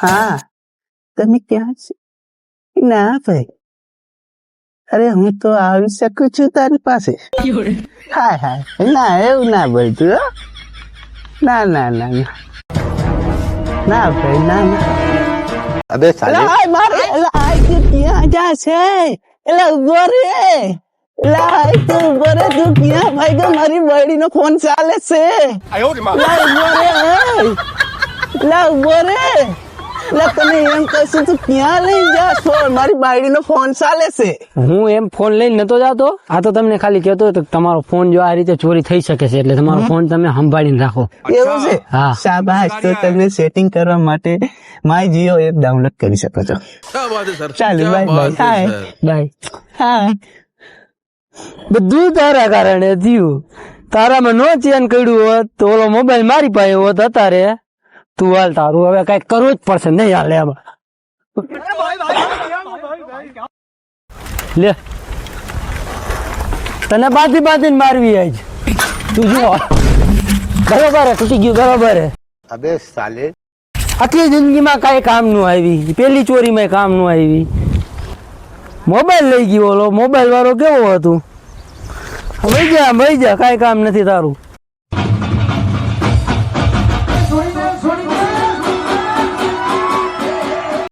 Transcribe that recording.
હા તમે ક્યાં છો? ના ભાઈ, અરે હું તો આવી શકું છું તારી પાસે. હા હા, ના એવું ના બોલતું હો. ના ના ના ના ના ભાઈ, ના ના. અબે સાલે મારે તું ક્યાં જા છે? એટલે ઉભો રે. તું ઉભો રે, તું ક્યાં ભાઈ ગયો? મારી બૈડી નો ફોન ચાલે છે. ઉભો રે. તને એમ કહીશું તું ક્યાં લઈ જા ફોન? મારી બાયડી નો ફોન ચાલે છે. હું એમ ફોન લઈને નતો જાતો. આ તો તમને ખાલી કહેતો હતો કે તમારો ફોન જો આ રીતે ચોરી થઈ શકે છે, એટલે તમારો ફોન તમે સંભાળીને રાખો. એવું છે? હા. શાબાશ. તો તમે સેટિંગ કરવા માટે માય જીઓ એપ ડાઉનલોડ કરી શકો છો. ચાલો, બાય બાય. Hi by. હા, બધું તારા કારણે થયું. તારામાં નો ચેન કર્યું હોત તો ઓલો મોબાઈલ મારી પાસે હોત અત્યારે. તું હાલ, તારું હવે કઈક કરવું જ પડશે. નહીં હાલે એમાં. લે, તને બાંધી મારવી આજ. તું જુઓ, બરોબર હે, તૂટી ગયું બરોબર હે. અબે સાલે આટલી જિંદગીમાં કઈ કામ નું આવી, પેલી ચોરીમાં કામ નું આવી. મોબાઈલ લઈ ગયો ઓલો મોબાઈલ વાળો કેવો હતું? વહી જા કઈ કામ નથી તારું.